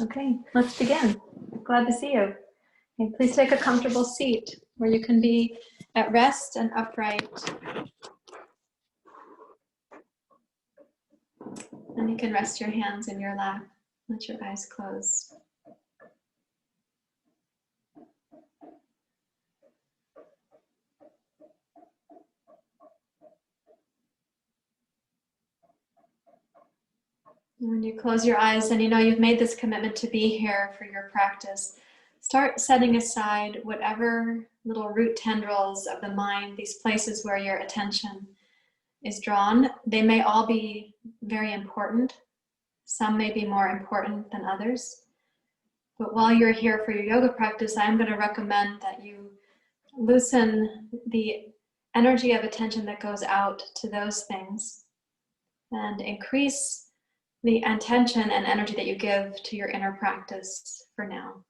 Okay, let's begin. Glad to see you. Okay, please take a comfortable seat where you can be at rest and upright. And you can rest your hands in your lap. Let your eyes close. And when you close your eyes and you know you've made this commitment to be here for your practice, start setting aside whatever little root tendrils of the mind, these places where your attention is drawn. They may all be very important. Some may be more important than others. But while you're here for your yoga practice, I'm going to recommend that you loosen the energy of attention that goes out to those things and increase the attention and energy that you give to your inner practice for now.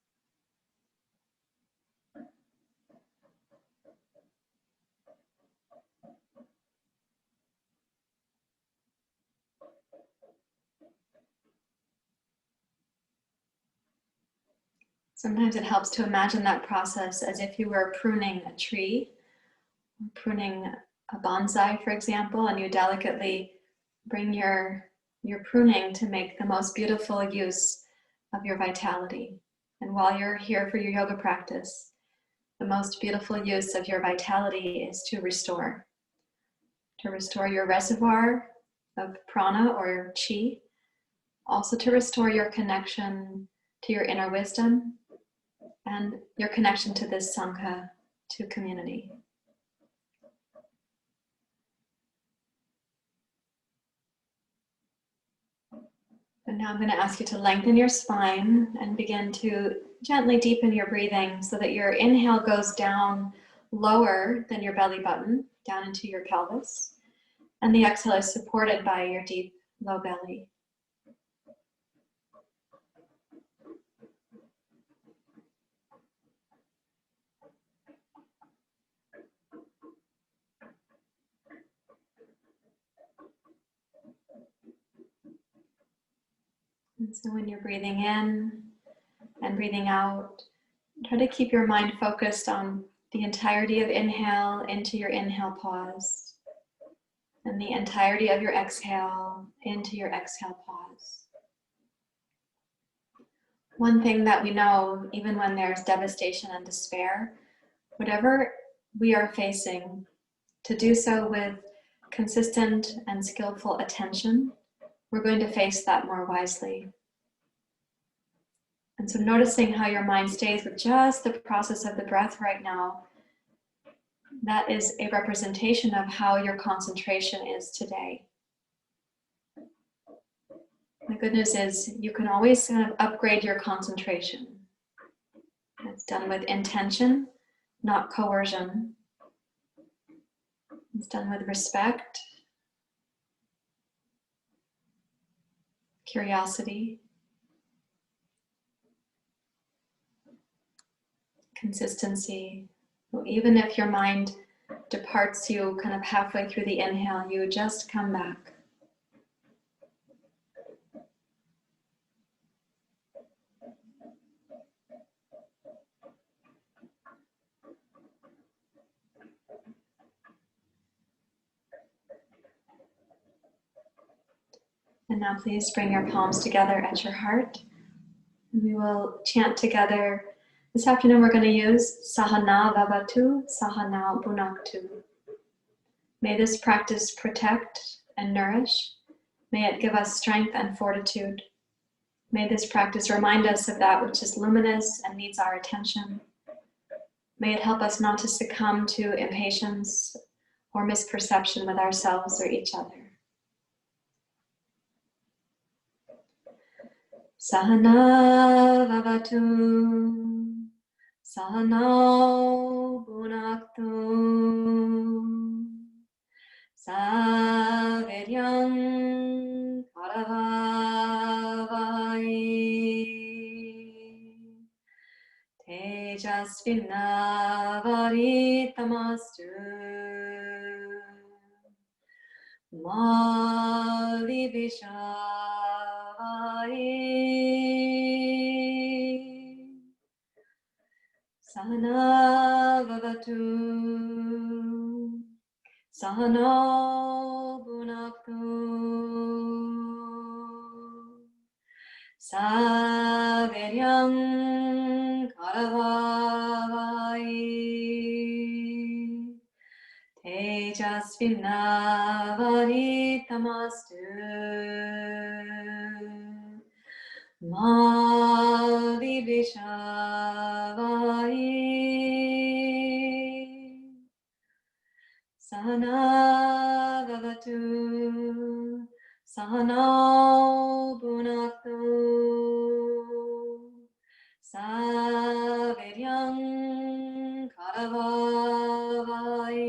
Sometimes it helps to imagine that process as if you were pruning a tree, pruning a bonsai, for example, and you delicately bring your pruning to make the most beautiful use of your vitality. And while you're here for your yoga practice, the most beautiful use of your vitality is to restore your reservoir of prana or chi, also to restore your connection to your inner wisdom and your connection to this sangha, to community. And now I'm going to ask you to lengthen your spine and begin to gently deepen your breathing so that your inhale goes down lower than your belly button, down into your pelvis. And the exhale is supported by your deep, low belly. And so when you're breathing in and breathing out, try to keep your mind focused on the entirety of inhale into your inhale pause, and the entirety of your exhale into your exhale pause. One thing that we know, even when there's devastation and despair, whatever we are facing, to do so with consistent and skillful attention, we're going to face that more wisely. And so noticing how your mind stays with just the process of the breath right now, that is a representation of how your concentration is today. The good news is you can always kind of upgrade your concentration. It's done with intention, not coercion. It's done with respect, curiosity, consistency. So even if your mind departs you kind of halfway through the inhale, you just come back. And now please bring your palms together at your heart. And we will chant together. This afternoon we're going to use Sahana Vavatu, Sahana Bhunaktu. May this practice protect and nourish. May it give us strength and fortitude. May this practice remind us of that which is luminous and needs our attention. May it help us not to succumb to impatience or misperception with ourselves or each other. Sahana Vavatu, Sahana Bhunaktu, Saviryam Karavavai, Tejasvinavaditamastu, Ma Vivishavai. Sahana Vavatu Sahano Bhunaktu Saviryam Karavavai Tejasvinavaditamastu Ma Vibhishavai Sahana Vavatu Sahano Bhunaktu Saviryam Karavavai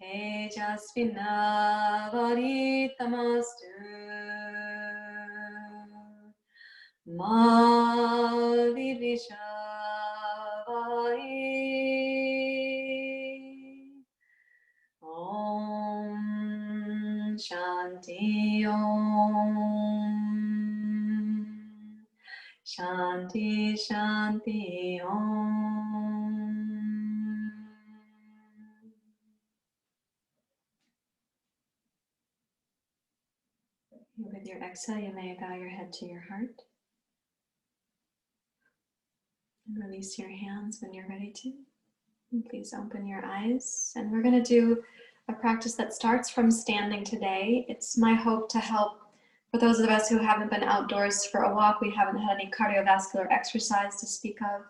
Tejasvinavaditamastu Ma Vibhishavai Om Shanti Om Shanti Shanti Om. With your exhale, you may bow your head to your heart. And release your hands when you're ready to. And please open your eyes. And we're going to do a practice that starts from standing today. It's my hope to help for those of us who haven't been outdoors for a walk. We haven't had any cardiovascular exercise to speak of.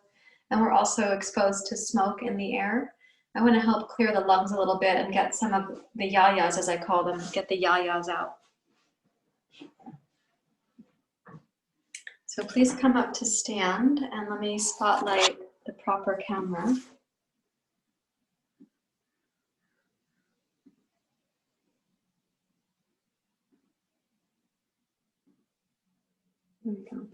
And we're also exposed to smoke in the air. I want to help clear the lungs a little bit and get some of the yayas, as I call them, get the yayas out. So please come up to stand and let me spotlight the proper camera. There we go.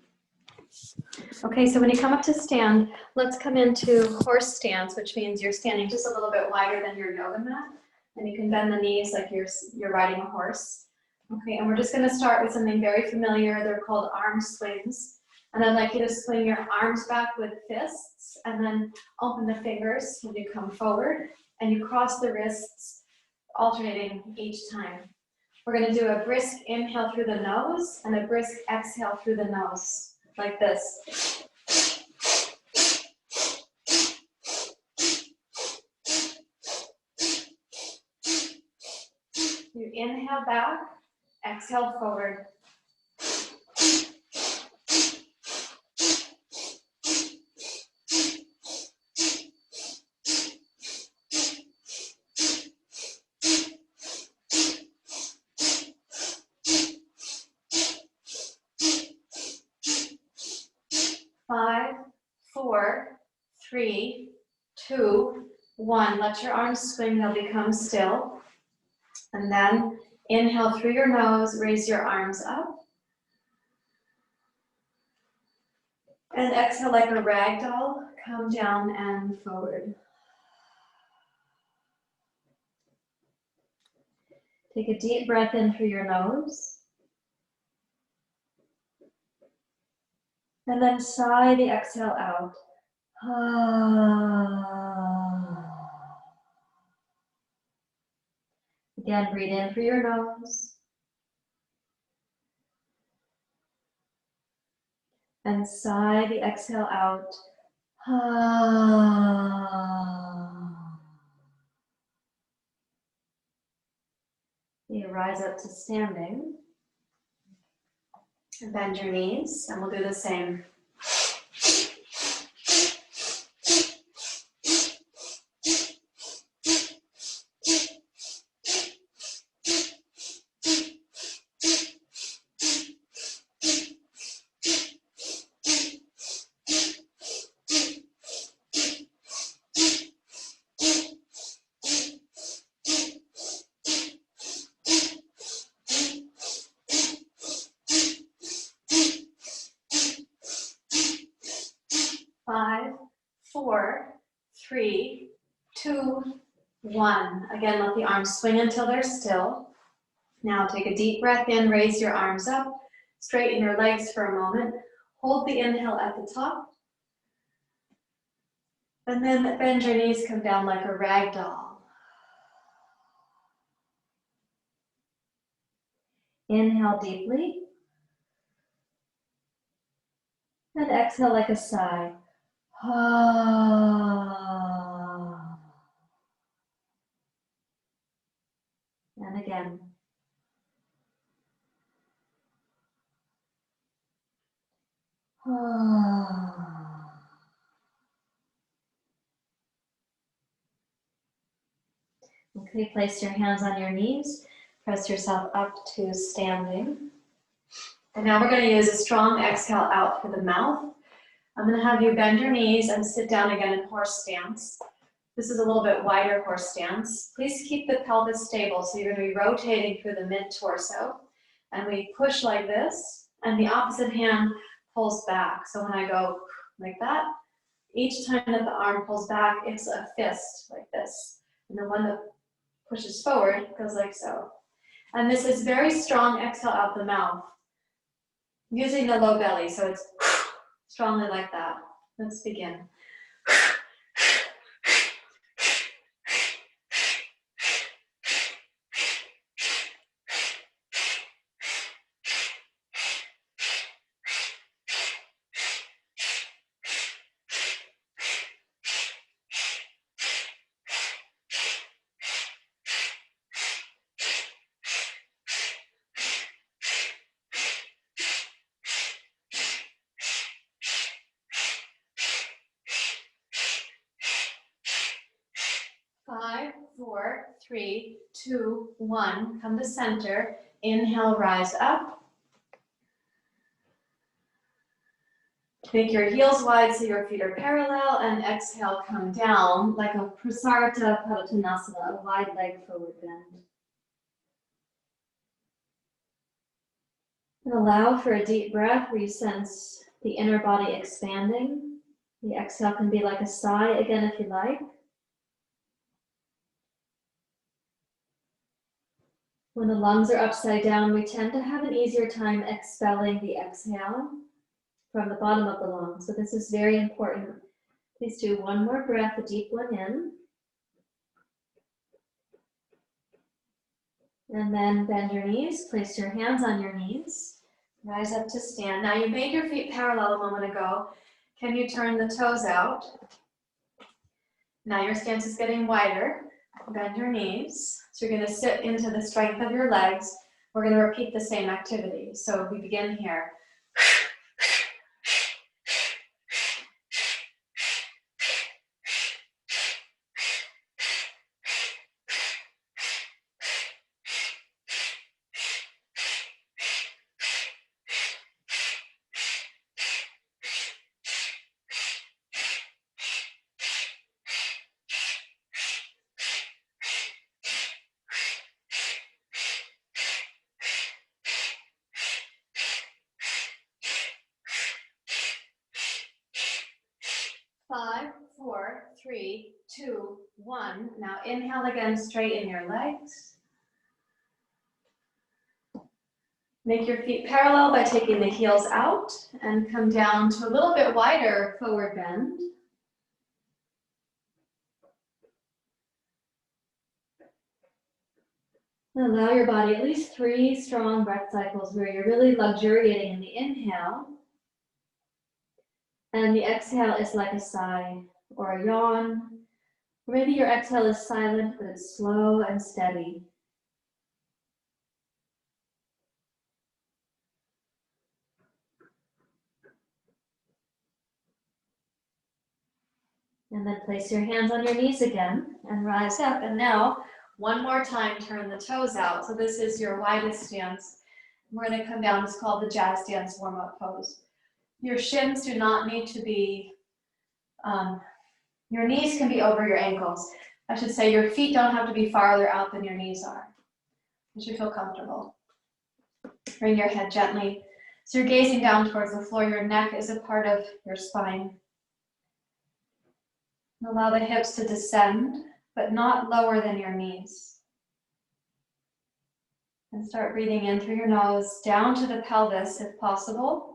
Okay, so when you come up to stand, let's come into horse stance, which means you're standing just a little bit wider than your yoga mat, and you can bend the knees like you're riding a horse. Okay, and we're just going to start with something very familiar. They're called arm swings. And I'd like you to swing your arms back with fists, and then open the fingers when you come forward, and you cross the wrists, alternating each time. We're going to do a brisk inhale through the nose and a brisk exhale through the nose, like this. You inhale back, exhale forward. Five, four, three, two, one. Let your arms swing, they'll become still. And then inhale through your nose, raise your arms up. And exhale like a rag doll, come down and forward. Take a deep breath in through your nose. And then sigh the exhale out. Again, breathe in through your nose. And sigh the exhale out. You rise up to standing. And bend your knees, and we'll do the same. Five, four, three, two, one. Again, let the arms swing until they're still. Now take a deep breath in, raise your arms up, straighten your legs for a moment. Hold the inhale at the top. And then bend your knees, come down like a rag doll. Inhale deeply. And exhale like a sigh. And again. Okay, place your hands on your knees. Press yourself up to standing. And now we're going to use a strong exhale out through the mouth. I'm going to have you bend your knees and sit down again in horse stance. This is a little bit wider horse stance. Please keep the pelvis stable, so you're going to be rotating through the mid-torso. And we push like this, and the opposite hand pulls back. So when I go like that, each time that the arm pulls back, it's a fist like this. And the one that pushes forward goes like so. And this is very strong exhale out the mouth, using the low belly, so it's strongly like that. Let's begin. Five, four, three, two, one. Come to center. Inhale, rise up. Make your heels wide so your feet are parallel, and exhale, come down like a Prasarita Padottanasana, a wide leg forward bend. And allow for a deep breath where you sense the inner body expanding. The exhale can be like a sigh again if you like. When the lungs are upside down, we tend to have an easier time expelling the exhale from the bottom of the lungs. So this is very important. Please do one more breath, a deep one in. And then bend your knees, place your hands on your knees, rise up to stand. Now you made your feet parallel a moment ago. Can you turn the toes out? Now your stance is getting wider. Bend your knees. So you're going to sit into the strength of your legs. We're going to repeat the same activity. So we begin here. 5, 4, 3, 2, 1. Now inhale again, straighten your legs. Make your feet parallel by taking the heels out and come down to a little bit wider forward bend. And allow your body at least 3 strong breath cycles where you're really luxuriating in the inhale. And the exhale is like a sigh or a yawn. Or maybe your exhale is silent, but it's slow and steady. And then place your hands on your knees again and rise up. And now, one more time, turn the toes out. So this is your widest stance. We're going to come down. It's called the jazz dance warm-up pose. Your shins do not need to be, your knees can be over your ankles. I should say your feet don't have to be farther out than your knees are. You should feel comfortable. Bring your head gently. So you're gazing down towards the floor. Your neck is a part of your spine. Allow the hips to descend, but not lower than your knees. And start breathing in through your nose, down to the pelvis if possible,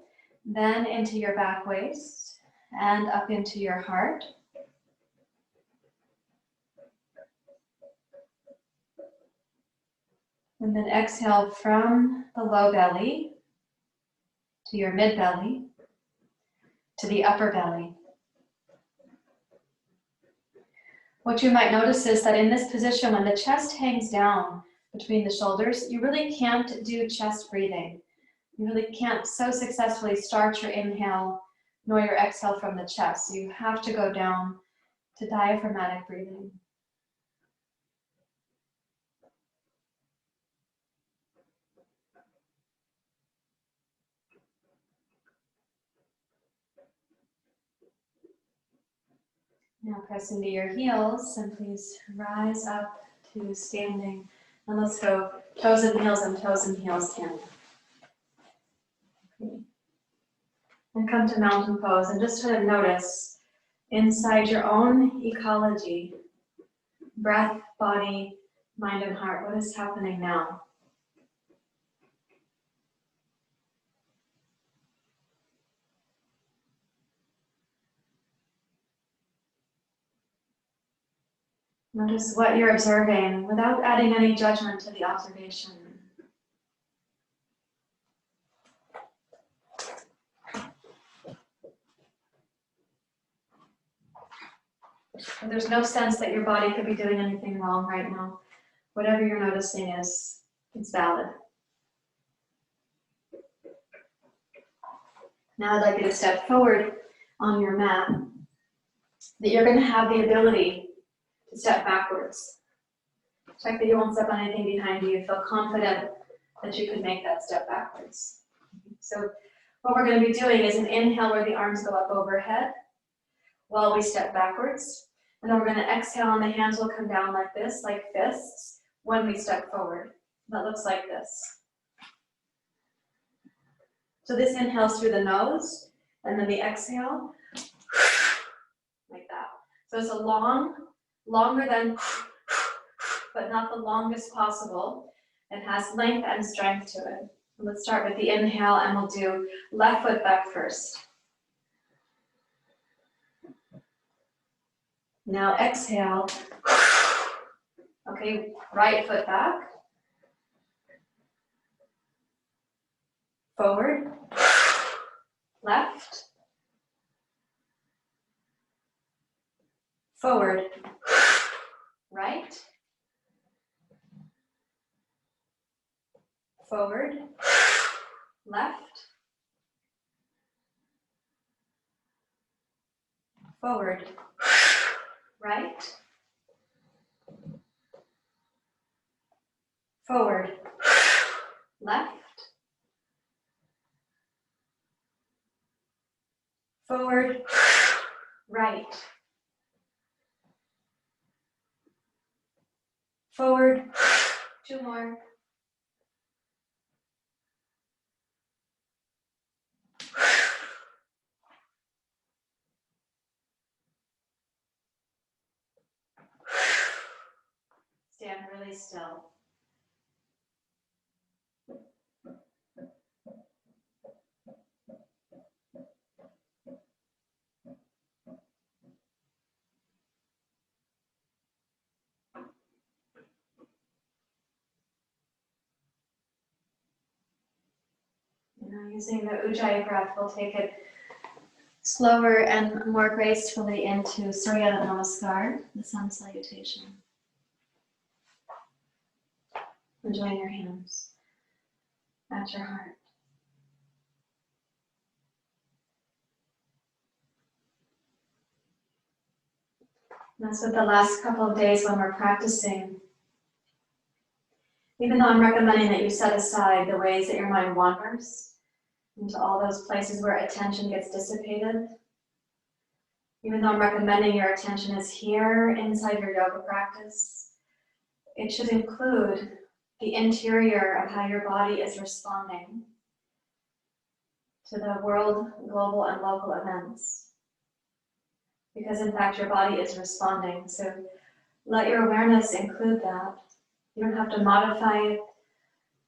then into your back waist, and up into your heart. And then exhale from the low belly to your mid belly to the upper belly. What you might notice is that in this position, when the chest hangs down between the shoulders, you really can't do chest breathing. You really can't so successfully start your inhale nor your exhale from the chest. So you have to go down to diaphragmatic breathing. Now press into your heels and please rise up to standing. And let's go toes and heels in. Okay. And come to mountain pose and just sort of notice inside your own ecology, breath, body, mind, and heart, what is happening now? Notice what you're observing without adding any judgment to the observation. And there's no sense that your body could be doing anything wrong right now. Whatever you're noticing it's valid. Now I'd like you to step forward on your mat. That you're going to have the ability to step backwards. Check that you won't step on anything behind you. Feel confident that you can make that step backwards. So what we're going to be doing is an inhale where the arms go up overhead while we step backwards. And then we're going to exhale and the hands will come down like this, like fists, when we step forward. That looks like this. So this inhales through the nose, and then the exhale, like that. So it's a longer than, but not the longest possible. It has length and strength to it. Let's start with the inhale and we'll do left foot back first. Now exhale. Okay, right foot back. Forward. Left. Forward. Right. Forward. Left. Forward. Right. Forward. Left. Forward. Right. Forward. Two more. Stand really still. Now using the Ujjayi breath, we'll take it slower and more gracefully into Surya Namaskar, the sun salutation. And join your hands at your heart. And that's what the last couple of days when we're practicing. Even though I'm recommending that you set aside the ways that your mind wanders into all those places where attention gets dissipated, even though I'm recommending your attention is here inside your yoga practice, it should include the interior of how your body is responding to the world, global, and local events. Because in fact, your body is responding. So let your awareness include that. You don't have to modify it.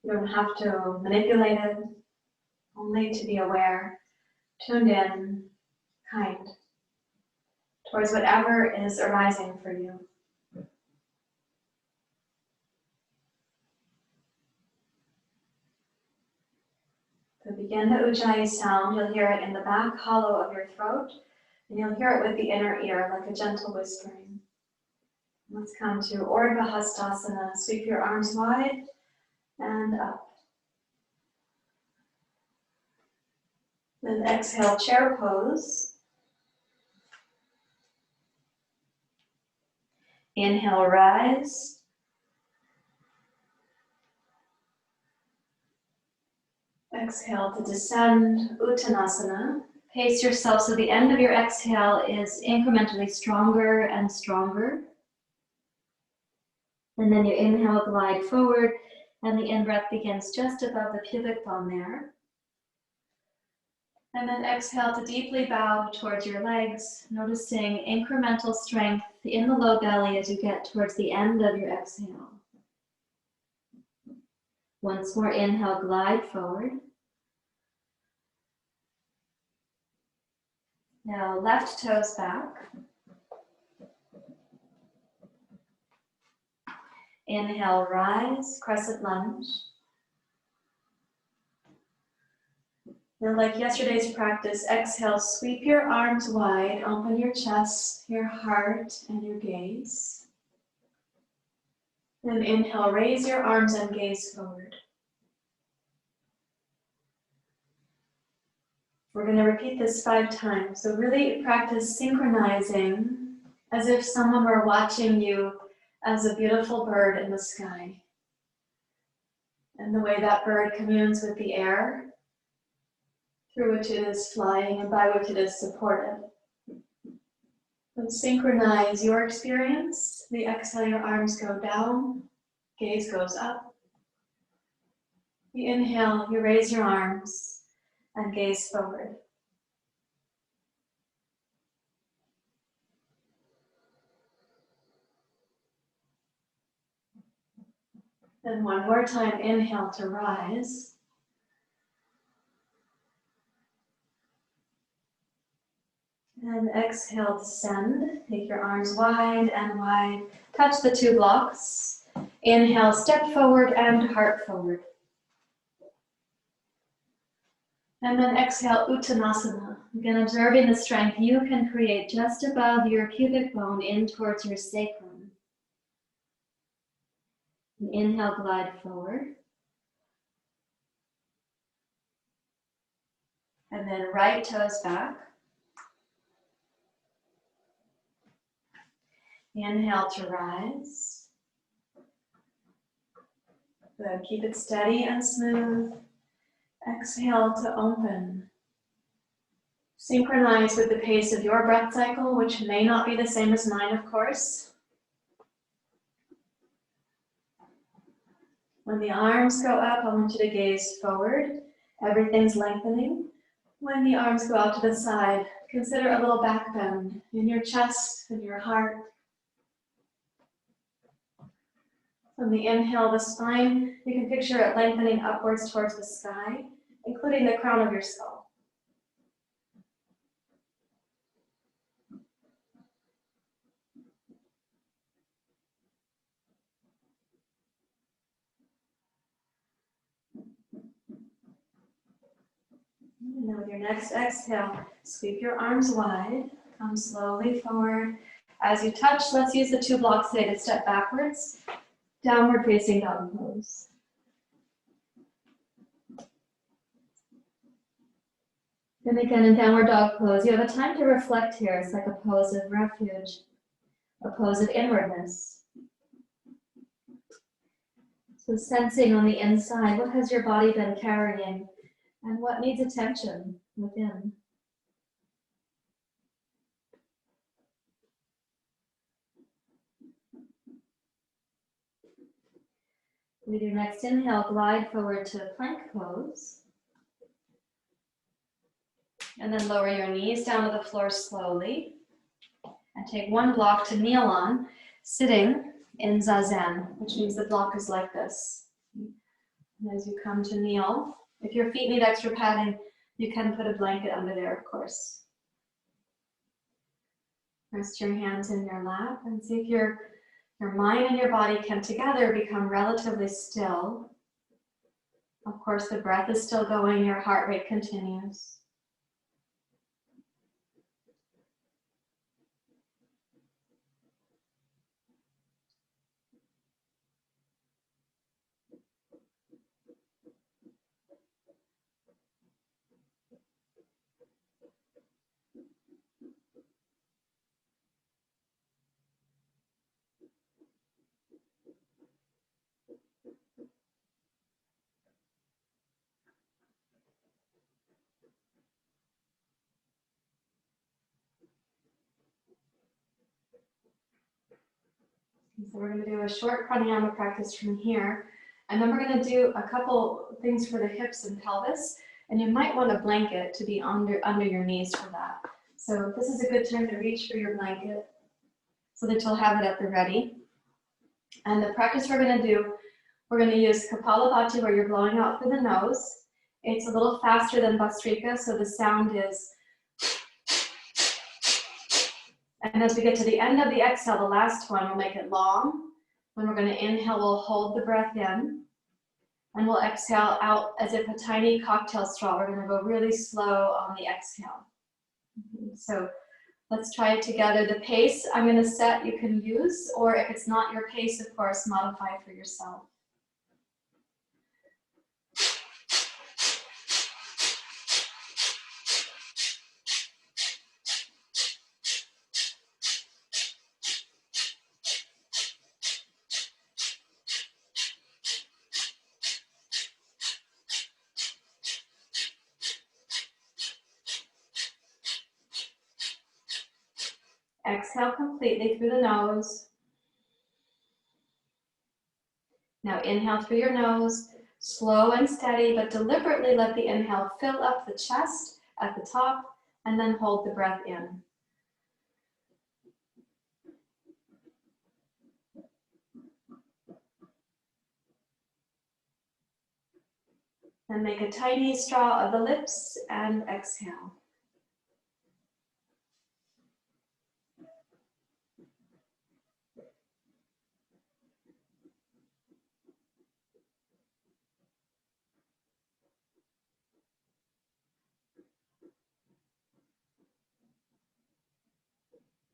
You don't have to manipulate it. Only to be aware, tuned in, kind, towards whatever is arising for you. So begin the Ujjayi sound. You'll hear it in the back hollow of your throat, and you'll hear it with the inner ear, like a gentle whispering. Let's come to Urdhva Hastasana. Sweep your arms wide and up. Then exhale, chair pose. Inhale, rise. Exhale to descend, Uttanasana. Pace yourself so the end of your exhale is incrementally stronger and stronger. And then you inhale, glide forward, and the in-breath begins just above the pubic bone there. And then exhale to deeply bow towards your legs, noticing incremental strength in the low belly as you get towards the end of your exhale. Once more, inhale, glide forward. Now left toes back. Inhale, rise, crescent lunge. Now, like yesterday's practice, exhale, sweep your arms wide, open your chest, your heart, and your gaze. Then inhale, raise your arms and gaze forward. We're going to repeat this 5 times. So really practice synchronizing as if someone were watching you as a beautiful bird in the sky. And the way that bird communes with the air, through which it is flying and by which it is supported. But synchronize your experience. The exhale, your arms go down, gaze goes up. The inhale, you raise your arms and gaze forward. Then one more time, inhale to rise. And exhale, descend. Take your arms wide and wide. Touch the 2 blocks. Inhale, step forward and heart forward. And then exhale, Uttanasana. Again, observing the strength you can create just above your pubic bone in towards your sacrum. And inhale, glide forward. And then right toes back. Inhale to rise. Good. Keep it steady and smooth. Exhale to open. Synchronize with the pace of your breath cycle, which may not be the same as mine, of course. When the arms go up, I want you to gaze forward. Everything's lengthening. When the arms go out to the side, consider a little back bend in your chest and your heart. On the inhale, the spine, you can picture it lengthening upwards towards the sky, including the crown of your skull. And then with your next exhale, sweep your arms wide, come slowly forward. As you touch, let's use the 2 blocks today to step backwards. Downward facing dog pose. Then again in downward dog pose, you have a time to reflect here. It's like a pose of refuge, a pose of inwardness. So sensing on the inside, what has your body been carrying and what needs attention within? With your next inhale, glide forward to plank pose. And then lower your knees down to the floor slowly. And take 1 block to kneel on, sitting in Zazen, which means the block is like this. And as you come to kneel, if your feet need extra padding, you can put a blanket under there, of course. Rest your hands in your lap and see if your mind and your body can together become relatively still Of course, the breath is still going, your heart rate continues. So we're going to do a short pranayama practice from here, and then we're going to do a couple things for the hips and pelvis, and you might want a blanket to be under your knees for that. So this is a good time to reach for your blanket so that you'll have it at the ready. And the practice we're going to do, we're going to use Kapalabhati, where you're blowing out through the nose. It's a little faster than Bhastrika, so the sound is. And as we get to the end of the exhale, the last one, we'll make it long. When we're going to inhale, we'll hold the breath in. And we'll exhale out as if a tiny cocktail straw. We're going to go really slow on the exhale. So let's try it together. The pace I'm going to set you can use, or if it's not your pace, of course, modify for yourself. Exhale completely through the nose. Now inhale through your nose, slow and steady, but deliberately let the inhale fill up the chest at the top, and then hold the breath in. Then make a tiny straw of the lips and exhale.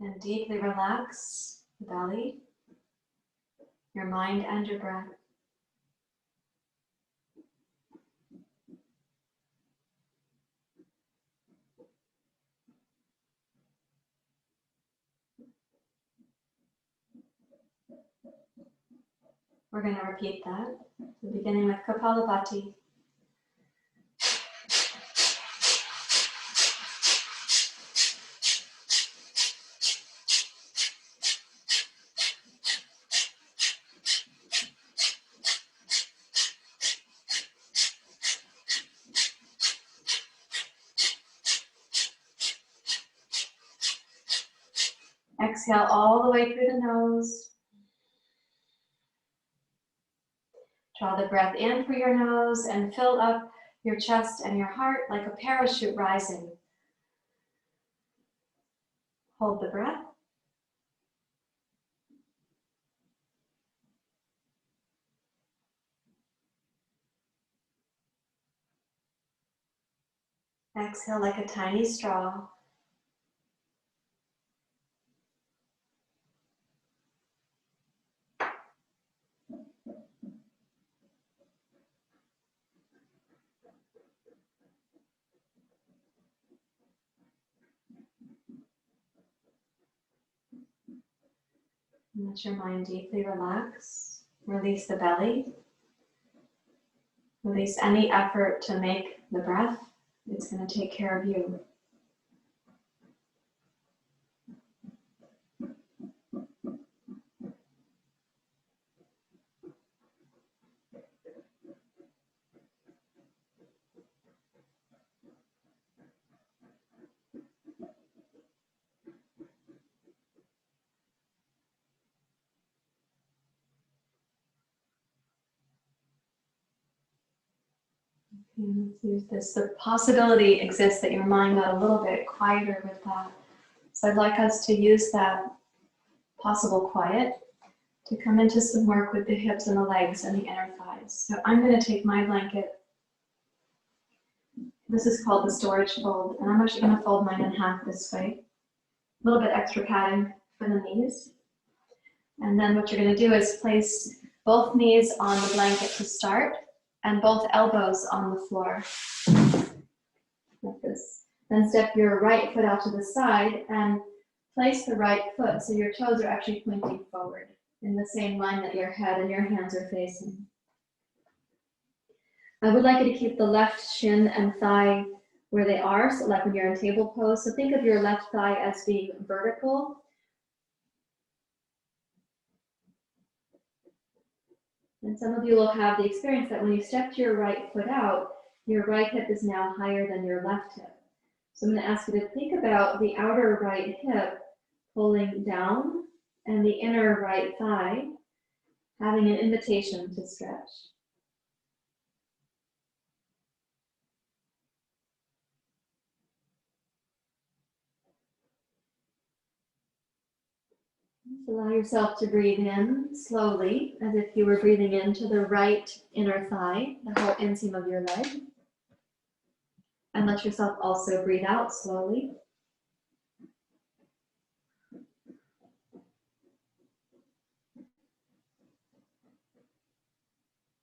And deeply relax the belly, your mind and your breath. We're going to repeat that. So beginning with Kapalabhati. Exhale all the way through the nose. Draw the breath in through your nose and fill up your chest and your heart like a parachute rising. Hold the breath. Exhale like a tiny straw. And let your mind deeply relax. Release the belly. Release any effort to make the breath. It's going to take care of you. Let's use this. The possibility exists that your mind got a little bit quieter with that. So I'd like us to use that possible quiet to come into some work with the hips and the legs and the inner thighs. So I'm going to take my blanket This is called the storage fold, and I'm actually going to fold mine in half this way. A little bit extra padding for the knees. And then what you're going to do is place both knees on the blanket to start, and both elbows on the floor, like this. Then step your right foot out to the side and place the right foot so your toes are actually pointing forward in the same line that your head and your hands are facing. I would like you to keep the left shin and thigh where they are, so like when you're in table pose. So think of your left thigh as being vertical. And some of you will have the experience that when you step your right foot out, your right hip is now higher than your left hip. So I'm going to ask you to think about the outer right hip pulling down and the inner right thigh having an invitation to stretch. Just allow yourself to breathe in slowly, as if you were breathing into the right inner thigh, the whole inseam of your leg. And let yourself also breathe out slowly.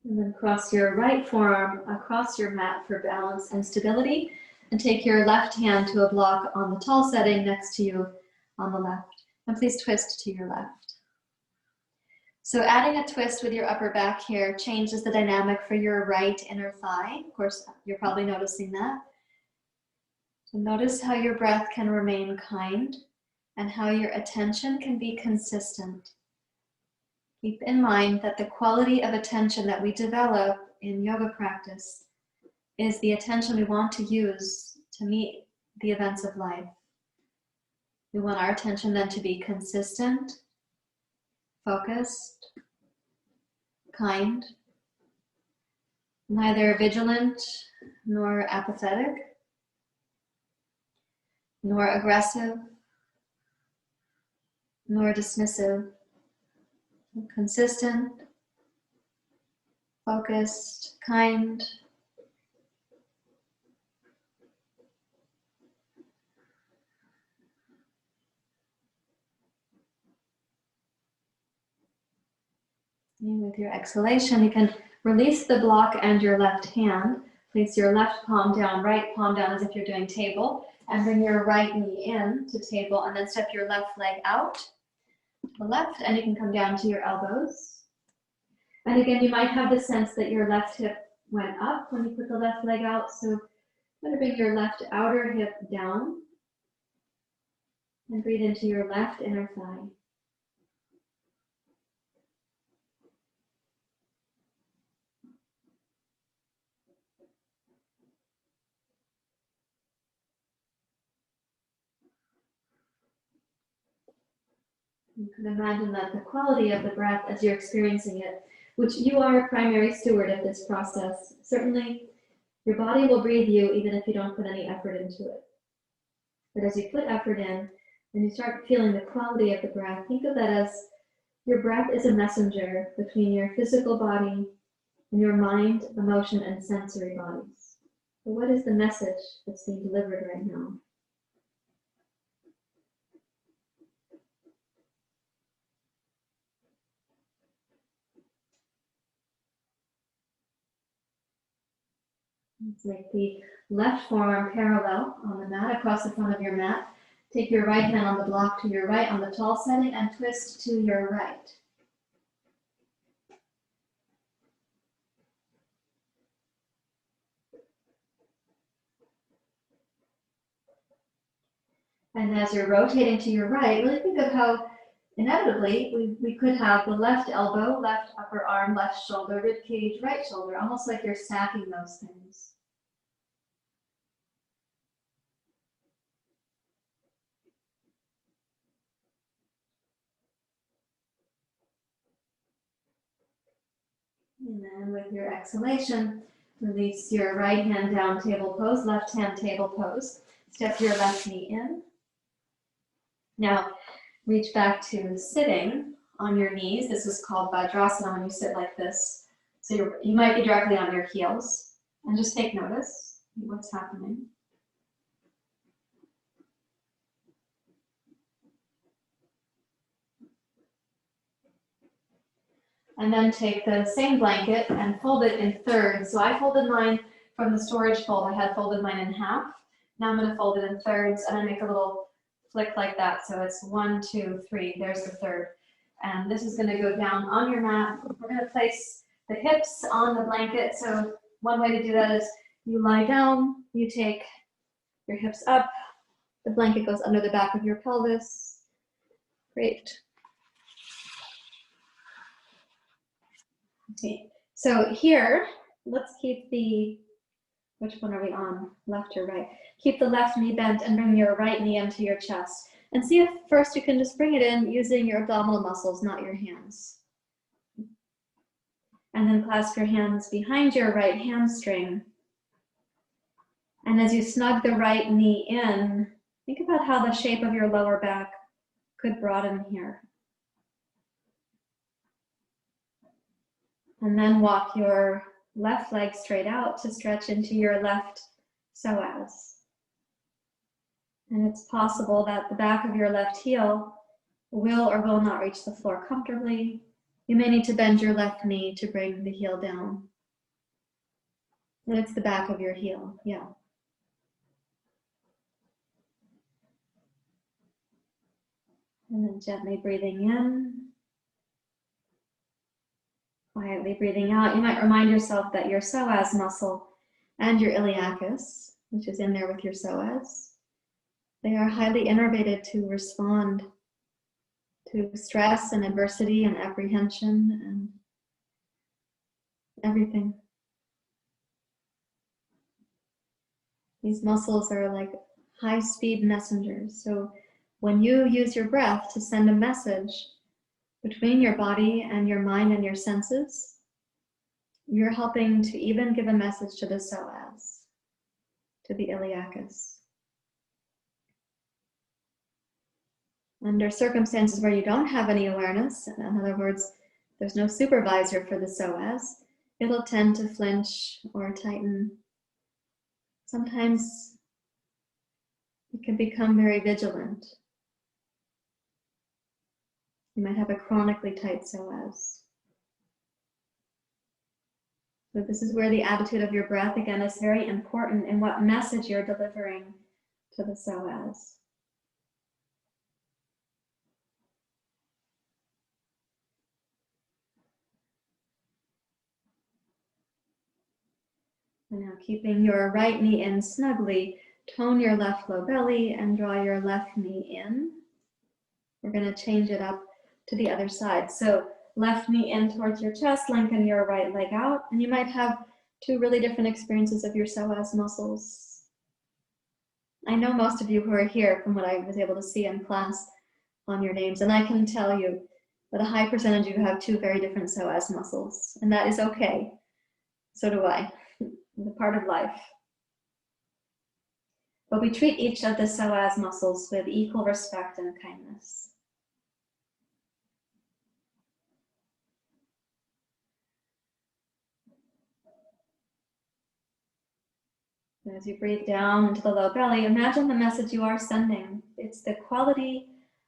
And then cross your right forearm across your mat for balance and stability. And take your left hand to a block on the tall setting next to you on the left. And please twist to your left. So adding a twist with your upper back here changes the dynamic for your right inner thigh. Of course, you're probably noticing that. So notice how your breath can remain kind and how your attention can be consistent. Keep in mind that the quality of attention that we develop in yoga practice is the attention we want to use to meet the events of life. We want our attention then to be consistent, focused, kind, neither vigilant nor apathetic, nor aggressive, nor dismissive. Consistent, focused, kind. And with your exhalation, you can release the block and your left hand. Place your left palm down, right palm down as if you're doing table, and bring your right knee in to table, and then step your left leg out to the left, and you can come down to your elbows. And again, you might have the sense that your left hip went up when you put the left leg out, so I'm going to bring your left outer hip down and breathe into your left inner thigh. You can imagine that the quality of the breath as you're experiencing it, which you are a primary steward of this process. Certainly, your body will breathe you even if you don't put any effort into it. But as you put effort in and you start feeling the quality of the breath, think of that as your breath is a messenger between your physical body and your mind, emotion, and sensory bodies. So what is the message that's being delivered right now? Let's make the left forearm parallel on the mat, across the front of your mat. Take your right hand on the block to your right on the tall setting and twist to your right. And as you're rotating to your right, really think of how inevitably we could have the left elbow, left upper arm, left shoulder, rib cage, right shoulder, almost like you're stacking those things. And then with your exhalation, release your right hand down, table pose, left hand table pose. Step your left knee in. Now, reach back to sitting on your knees. This is called Vajrasana when you sit like this. So you might be directly on your heels. And just take notice. what's happening. And then take the same blanket and fold it in thirds. So I folded mine from the storage fold. I had folded mine in half. Now I'm going to fold it in thirds, and I make a little flick like that. So it's 1, 2, 3. There's the third. And this is going to go down on your mat. We're going to place the hips on the blanket. So one way to do that is you lie down, you take your hips up, the blanket goes under the back of your pelvis. Great. Okay, so here, let's keep the, which one are we on? Left or right? Keep the left knee bent and bring your right knee into your chest. And see if first you can just bring it in using your abdominal muscles, not your hands. And then clasp your hands behind your right hamstring. And as you snug the right knee in, think about how the shape of your lower back could broaden here. And then walk your left leg straight out to stretch into your left psoas. And it's possible that the back of your left heel will or will not reach the floor comfortably. You may need to bend your left knee to bring the heel down. And it's the back of your heel, yeah. And then gently breathing in. Quietly breathing out. You might remind yourself that your psoas muscle and your iliacus, which is in there with your psoas, they are highly innervated to respond to stress and adversity and apprehension and everything. These muscles are like high-speed messengers. So when you use your breath to send a message between your body and your mind and your senses, you're helping to even give a message to the psoas, to the iliacus. Under circumstances where you don't have any awareness, in other words, there's no supervisor for the psoas, it'll tend to flinch or tighten. Sometimes it can become very vigilant. You might have a chronically tight psoas. So this is where the attitude of your breath, again, is very important in what message you're delivering to the psoas. And now keeping your right knee in snugly, tone your left low belly and draw your left knee in. We're going to change it up to the other side. So left knee in towards your chest, lengthen your right leg out, and you might have two really different experiences of your psoas muscles. I know most of you who are here from what I was able to see in class on your names, and I can tell you that a high percentage of you have two very different psoas muscles, and that is okay. So do I. It's a part of life. But we treat each of the psoas muscles with equal respect and kindness. As you breathe down into the low belly, imagine the message you are sending. It's the quality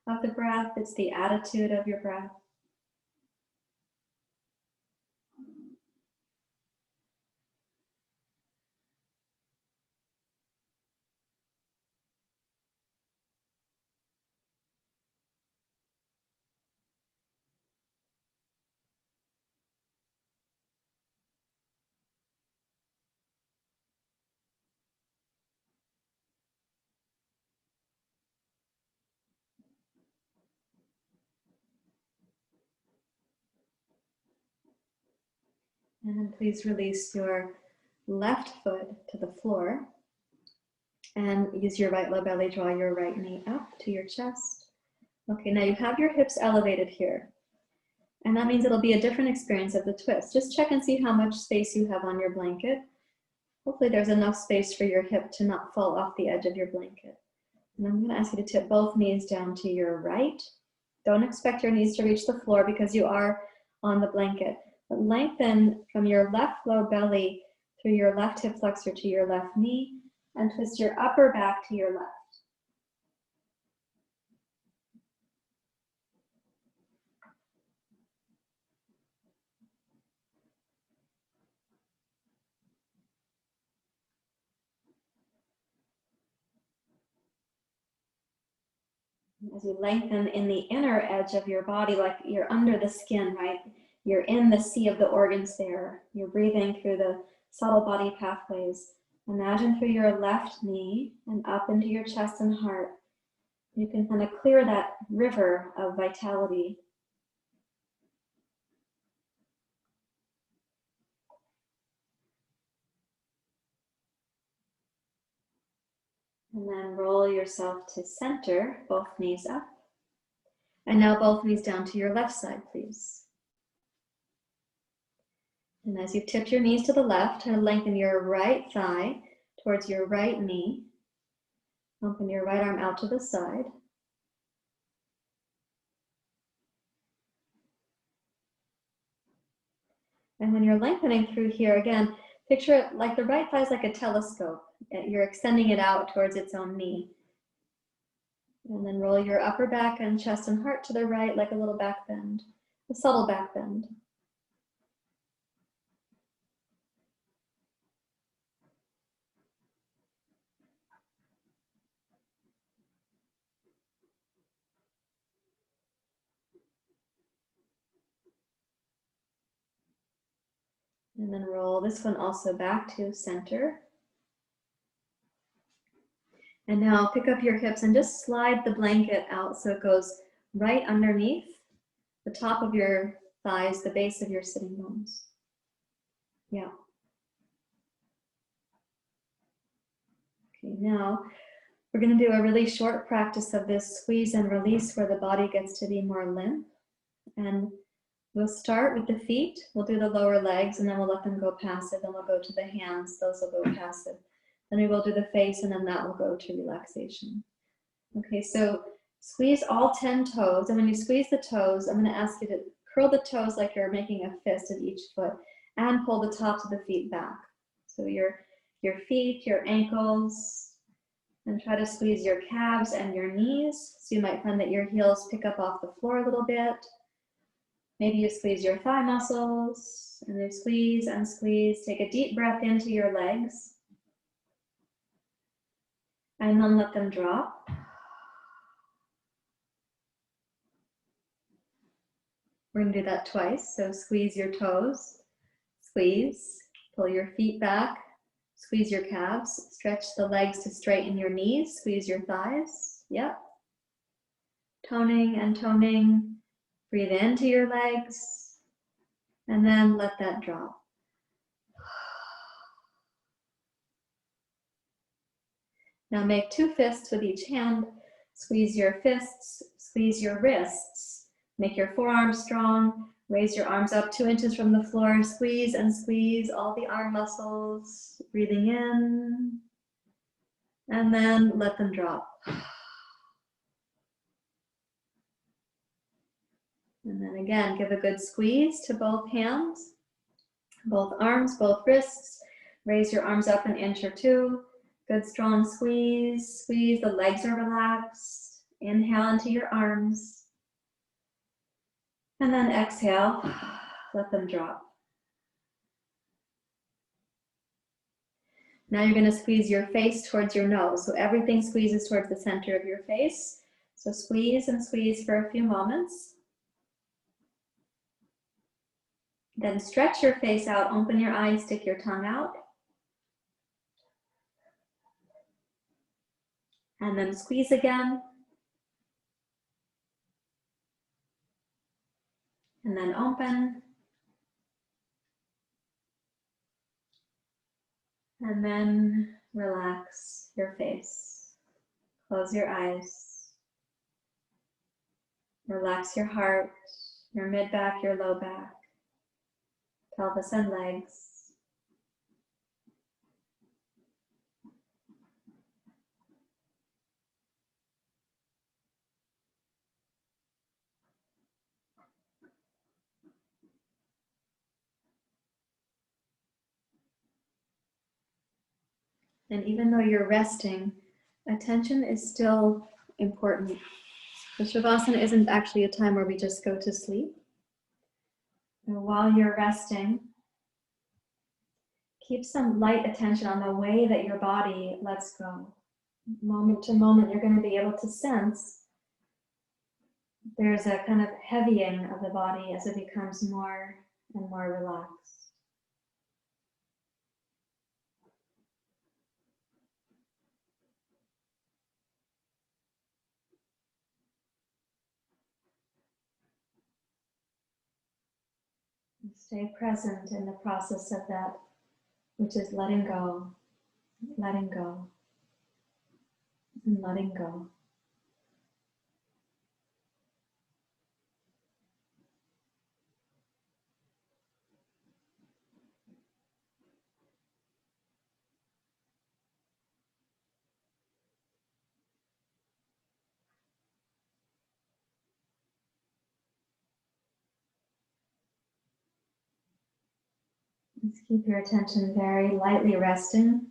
of the breath, it's the attitude of your breath. And then please release your left foot to the floor and use your right low belly, draw your right knee up to your chest. Okay, now you have your hips elevated here. And that means it'll be a different experience of the twist. Just check and see how much space you have on your blanket. Hopefully there's enough space for your hip to not fall off the edge of your blanket. And I'm going to ask you to tip both knees down to your right. Don't expect your knees to reach the floor because you are on the blanket. But lengthen from your left low belly through your left hip flexor to your left knee, and twist your upper back to your left. As you lengthen in the inner edge of your body, like you're under the skin, right? You're in the sea of the organs there. You're breathing through the subtle body pathways. Imagine through your left knee and up into your chest and heart. You can kind of clear that river of vitality. And then roll yourself to center, both knees up. And now both knees down to your left side, please. And as you tip your knees to the left, try to lengthen your right thigh towards your right knee. Open your right arm out to the side. And when you're lengthening through here, again, picture it like the right thigh is like a telescope. You're extending it out towards its own knee. And then roll your upper back and chest and heart to the right like a little back bend, a subtle back bend. And then roll this one also back to center. And now pick up your hips and just slide the blanket out so it goes right underneath the top of your thighs, the base of your sitting bones. Yeah. Okay, now we're going to do a really short practice of this squeeze and release where the body gets to be more limp. And we'll start with the feet. We'll do the lower legs and then we'll let them go passive. Then we'll go to the hands. Those will go passive. Then we will do the face and then that will go to relaxation. Okay, so squeeze all 10 toes. And when you squeeze the toes, I'm going to ask you to curl the toes like you're making a fist at each foot and pull the tops of the feet back. So your feet, your ankles, and try to squeeze your calves and your knees. So you might find that your heels pick up off the floor a little bit. Maybe you squeeze your thigh muscles and you squeeze and squeeze. Take a deep breath into your legs and then let them drop. We're going to do that twice. So squeeze your toes, squeeze, pull your feet back, squeeze your calves, stretch the legs to straighten your knees, squeeze your thighs. Yep. Toning and toning. Breathe into your legs and then let that drop. Now make 2 fists with each hand. Squeeze your fists, squeeze your wrists. Make your forearms strong. Raise your arms up 2 inches from the floor. Squeeze and squeeze all the arm muscles. Breathing in. And then let them drop. And then again, give a good squeeze to both hands, both arms, both wrists. Raise your arms up 1 inch or 2. Good strong squeeze, squeeze. The legs are relaxed. Inhale into your arms. And then exhale, let them drop. Now you're going to squeeze your face towards your nose. So everything squeezes towards the center of your face. So squeeze and squeeze for a few moments. Then stretch your face out, open your eyes, stick your tongue out. And then squeeze again. And then open. And then relax your face. Close your eyes. Relax your heart, your mid-back, your low back, pelvis and legs. And even though you're resting, attention is still important. The Shavasana isn't actually a time where we just go to sleep. And while you're resting, keep some light attention on the way that your body lets go. Moment to moment, you're going to be able to sense there's a kind of heavying of the body as it becomes more and more relaxed. And stay present in the process of that, which is letting go, and letting go. Just keep your attention very lightly resting.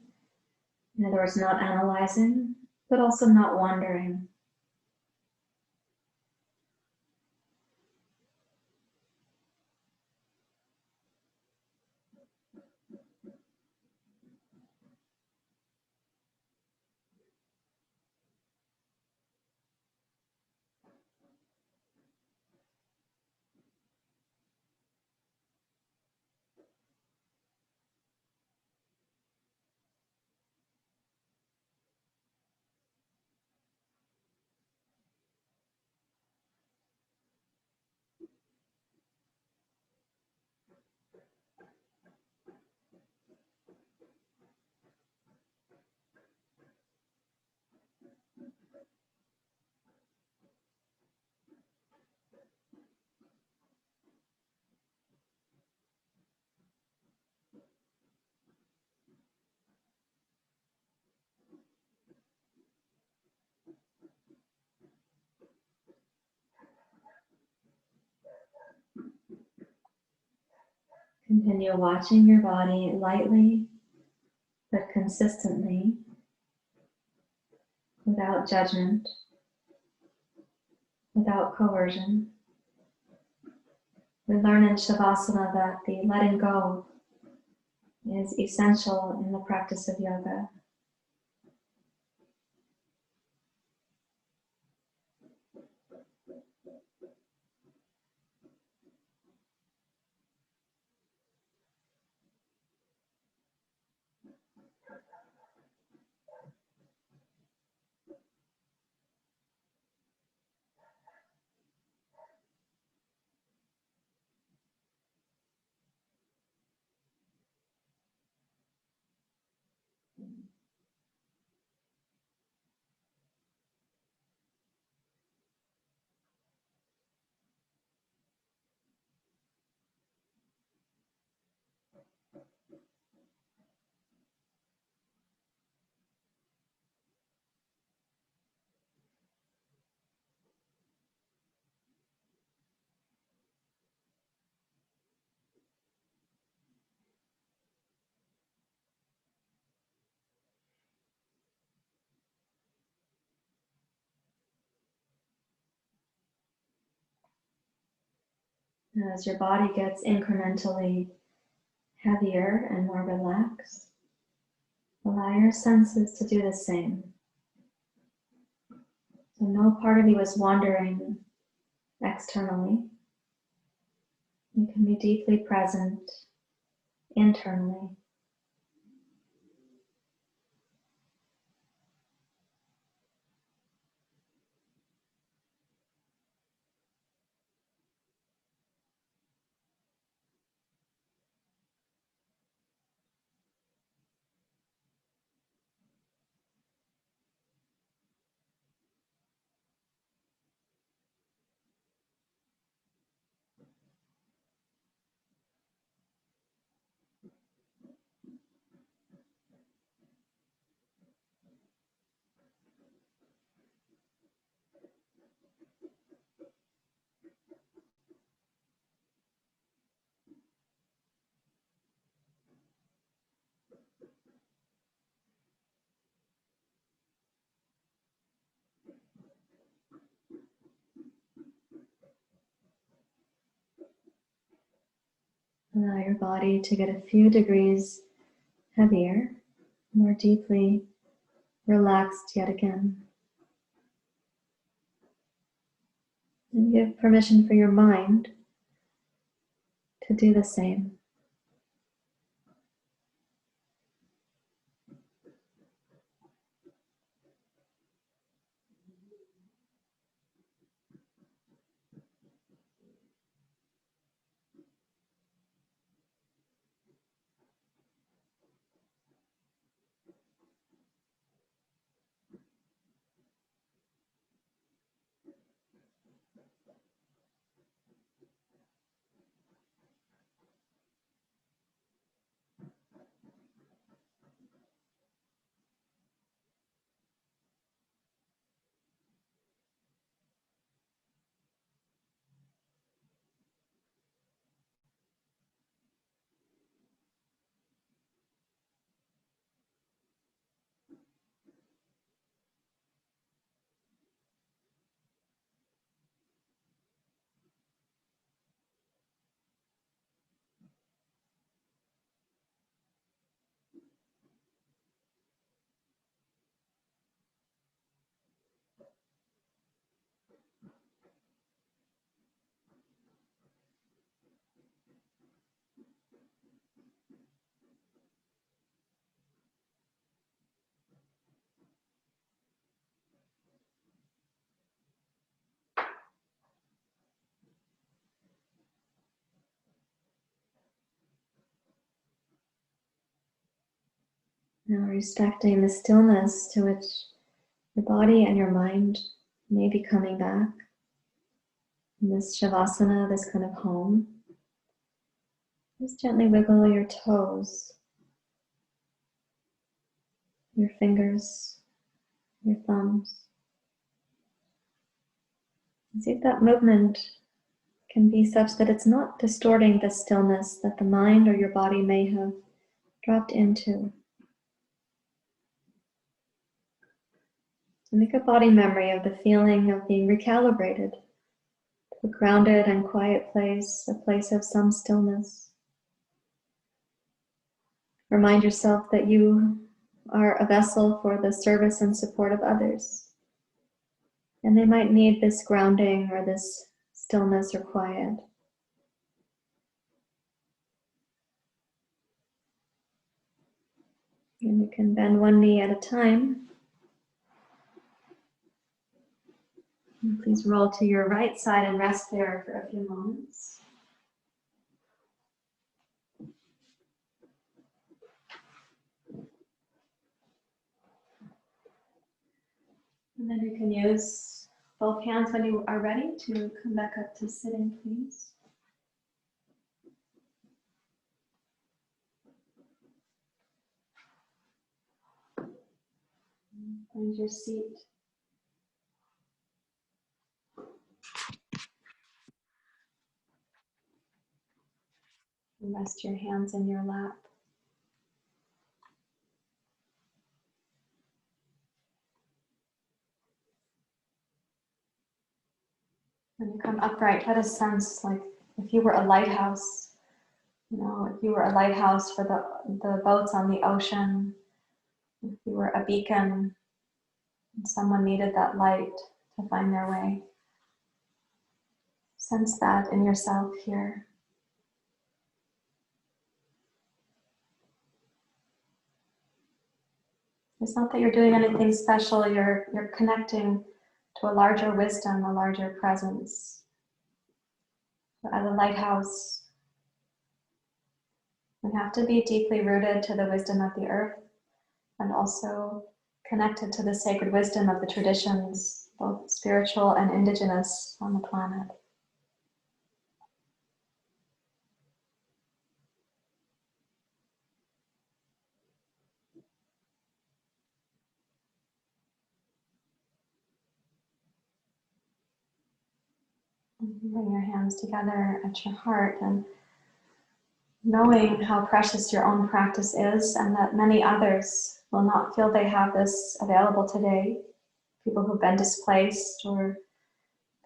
In other words, not analyzing, but also not wandering. Continue watching your body lightly but consistently, without judgment, without coercion. We learn in Shavasana that the letting go is essential in the practice of yoga. As your body gets incrementally heavier and more relaxed, allow your senses to do the same. So no part of you is wandering externally. You can be deeply present internally. Allow your body to get a few degrees heavier, more deeply relaxed yet again. And give permission for your mind to do the same. Now respecting the stillness to which your body and your mind may be coming back. In this Shavasana, this kind of home, just gently wiggle your toes, your fingers, your thumbs. And see if that movement can be such that it's not distorting the stillness that the mind or your body may have dropped into. So make a body memory of the feeling of being recalibrated to a grounded and quiet place, a place of some stillness. Remind yourself that you are a vessel for the service and support of others. And they might need this grounding or this stillness or quiet. And you can bend one knee at a time. And please roll to your right side and rest there for a few moments. And then you can use both hands when you are ready to come back up to sitting, please. Find your seat. And rest your hands in your lap. When you come upright, let us sense like if you were a lighthouse, if you were a lighthouse for the boats on the ocean, if you were a beacon, and someone needed that light to find their way. Sense that in yourself here. It's not that you're doing anything special, you're connecting to a larger wisdom, a larger presence. As a lighthouse, we have to be deeply rooted to the wisdom of the earth and also connected to the sacred wisdom of the traditions, both spiritual and indigenous on the planet. Bring your hands together at your heart and knowing how precious your own practice is and that many others will not feel they have this available today. People who've been displaced or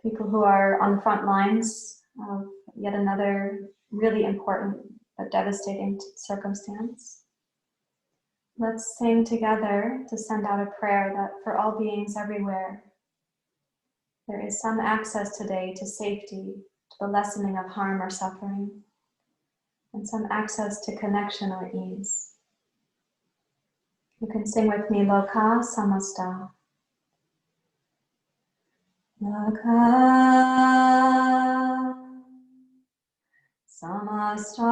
people who are on the front lines of yet another really important but devastating circumstance. Let's sing together to send out a prayer that for all beings everywhere, there is some access today to safety, to the lessening of harm or suffering, and some access to connection or ease. You can sing with me, Loka Samasta. Loka Samasta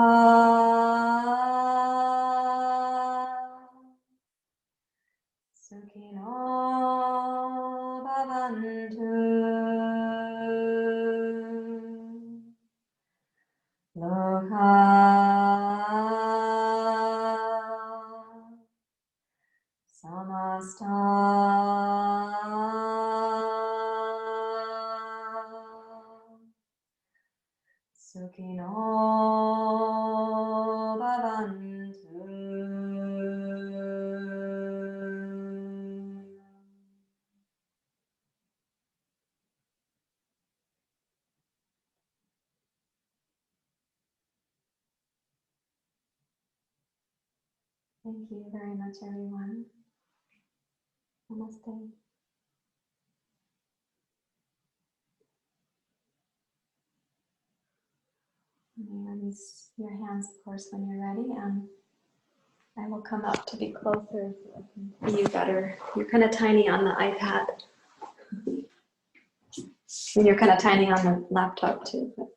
Sukhino Bhavantu. Loka Samasta Sukhino Bhavantu. Thank you very much, everyone. Namaste. You may release your hands, of course, when you're ready, and I will come up to be closer so I can see you better. You're kind of tiny on the iPad. And you're kind of tiny on the laptop, too. But